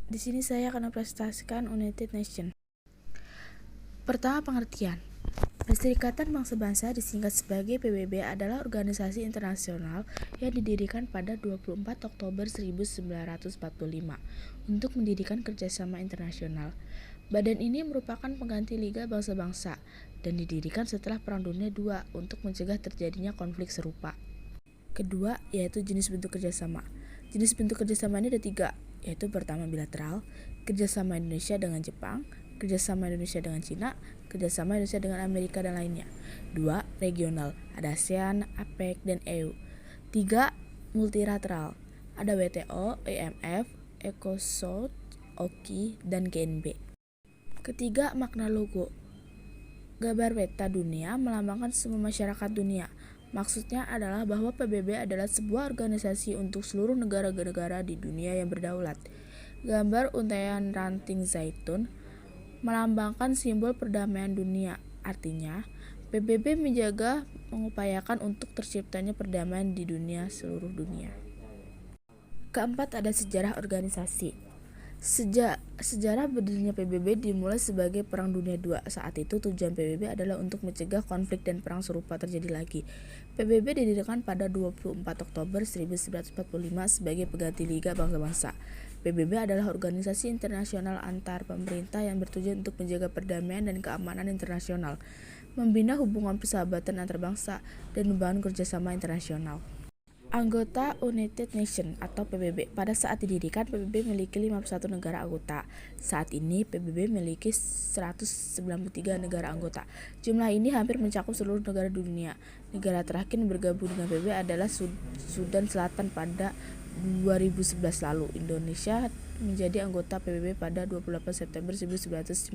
Di sini saya akan mempresentasikan United Nations. Pertama, pengertian. Perserikatan Bangsa-Bangsa disingkat sebagai PBB adalah organisasi internasional yang didirikan pada 24 Oktober 1945 untuk mendirikan kerjasama internasional. Badan ini merupakan pengganti Liga Bangsa-Bangsa dan didirikan setelah Perang Dunia II untuk mencegah terjadinya konflik serupa. Kedua, yaitu jenis bentuk kerjasama. Jenis bentuk kerjasama ini ada 3, yaitu pertama bilateral, kerjasama Indonesia dengan Jepang, kerjasama Indonesia dengan Cina, kerjasama Indonesia dengan Amerika dan lainnya. 2, regional, ada ASEAN, APEC, dan EU. 3, multilateral, ada WTO, IMF, ECOSOC, OKI, dan GNB. Ketiga, makna logo. Gambar peta dunia melambangkan semua masyarakat dunia. Maksudnya adalah bahwa PBB adalah sebuah organisasi untuk seluruh negara-negara di dunia yang berdaulat. Gambar untaian ranting zaitun melambangkan simbol perdamaian dunia. Artinya, PBB mengupayakan untuk terciptanya perdamaian di seluruh dunia. Keempat, ada sejarah organisasi. Sejarah berdirinya PBB dimulai sebagai Perang Dunia II. Saat itu tujuan PBB adalah untuk mencegah konflik dan perang serupa terjadi lagi. PBB didirikan pada 24 Oktober 1945 sebagai pengganti Liga Bangsa-Bangsa. PBB adalah organisasi internasional antar pemerintah yang bertujuan untuk menjaga perdamaian dan keamanan internasional, membina hubungan persahabatan antar bangsa, dan membangun kerjasama internasional. Anggota United Nations atau PBB. Pada saat didirikan, PBB memiliki 51 negara anggota. Saat ini, PBB memiliki 193 negara anggota. Jumlah ini hampir mencakup seluruh negara di dunia. Negara terakhir bergabung dengan PBB adalah Sudan Selatan pada 2011 lalu. Indonesia menjadi anggota PBB pada 28 September 1950.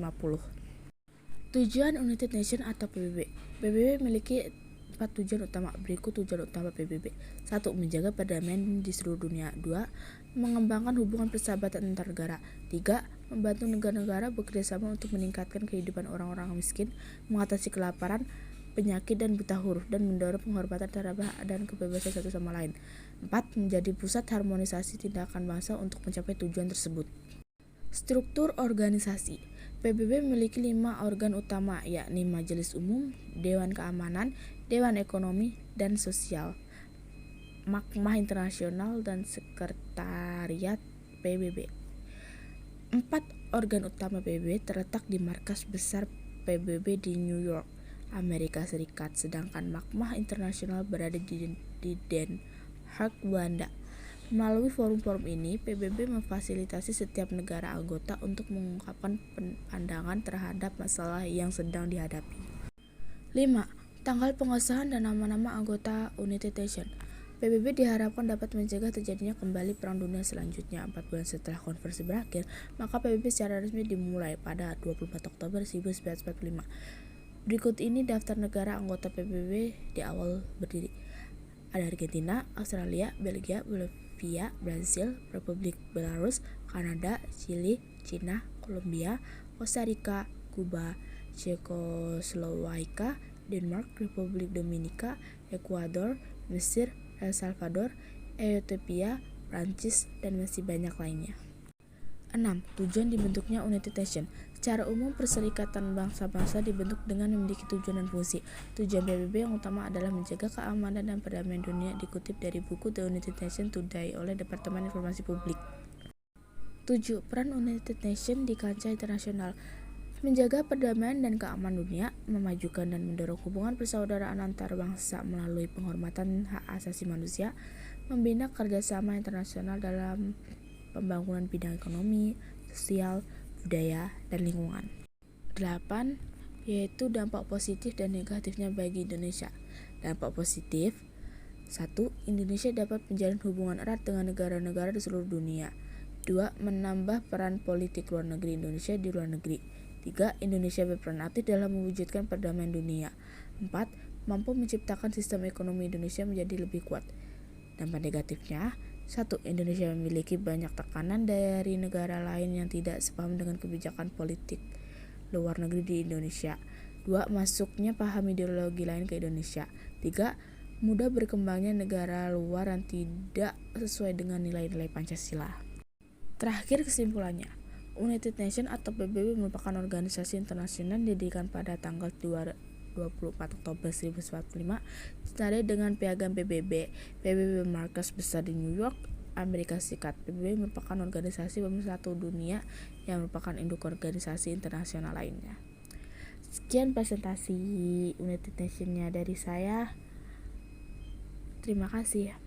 Tujuan United Nations atau PBB. PBB memiliki 4 tujuan utama. Berikut tujuan utama PBB. 1. Menjaga perdamaian di seluruh dunia. 2. Mengembangkan hubungan persahabatan antar negara. 3. Membantu negara-negara bekerjasama untuk meningkatkan kehidupan orang-orang miskin, mengatasi kelaparan, penyakit, dan buta huruf, dan mendorong penghormatan terhadap hak dan kebebasan satu sama lain. 4. Menjadi pusat harmonisasi tindakan bangsa untuk mencapai tujuan tersebut. Struktur organisasi. PBB memiliki 5 organ utama, yakni Majelis Umum, Dewan Keamanan, Dewan Ekonomi dan Sosial, Mahkamah Internasional, dan Sekretariat PBB. 4 organ utama PBB terletak di markas besar PBB di New York, Amerika Serikat, sedangkan Mahkamah Internasional berada di Den Haag, Belanda. Melalui forum-forum ini, PBB memfasilitasi setiap negara anggota untuk mengungkapkan pandangan terhadap masalah yang sedang dihadapi. 5. Tanggal pengesahan dan nama-nama anggota United Nations. PBB diharapkan dapat mencegah terjadinya kembali Perang Dunia selanjutnya. 4 bulan setelah konferensi berakhir, maka PBB secara resmi dimulai pada 24 Oktober 1945. Berikut ini daftar negara anggota PBB di awal berdiri. Ada Argentina, Australia, Belgia, Bolivia, Brasil, Republik Belarus, Kanada, Chili, Cina, Kolombia, Kosta Rika, Kuba, Cekoslowakia, Denmark, Republik Dominika, Ekuador, Mesir, El Salvador, Ethiopia, Prancis, dan masih banyak lainnya. 6. Tujuan dibentuknya United Nations. Secara umum, Perserikatan Bangsa-Bangsa dibentuk dengan memiliki tujuan dan fungsi. Tujuan PBB yang utama adalah menjaga keamanan dan perdamaian dunia, dikutip dari buku The United Nations Today oleh Departemen Informasi Publik. 7. Peran United Nations di kancah internasional. Menjaga perdamaian dan keamanan dunia, memajukan dan mendorong hubungan persaudaraan antar bangsa melalui penghormatan hak asasi manusia, membina kerjasama internasional dalam pembangunan bidang ekonomi, sosial, budaya, dan lingkungan. 8. Yaitu dampak positif dan negatifnya bagi Indonesia. Dampak positif. 1. Indonesia dapat menjalin hubungan erat dengan negara-negara di seluruh dunia. 2. Menambah peran politik luar negeri Indonesia di luar negeri. 3. Indonesia berperan aktif dalam mewujudkan perdamaian dunia. 4. Mampu menciptakan sistem ekonomi Indonesia menjadi lebih kuat. Dampak negatifnya. 1. Indonesia memiliki banyak tekanan dari negara lain yang tidak sepaham dengan kebijakan politik luar negeri di Indonesia. 2. Masuknya paham ideologi lain ke Indonesia. 3. Mudah berkembangnya negara luar yang tidak sesuai dengan nilai-nilai Pancasila. Terakhir kesimpulannya, United Nations atau PBB merupakan organisasi internasional yang didirikan pada tanggal 24 Oktober 1945 senada dengan piagam PBB. PBB bermarkas besar di New York, Amerika Serikat. PBB merupakan organisasi pemersatu dunia yang merupakan induk organisasi internasional lainnya. Sekian presentasi United Nations-nya dari saya. Terima kasih.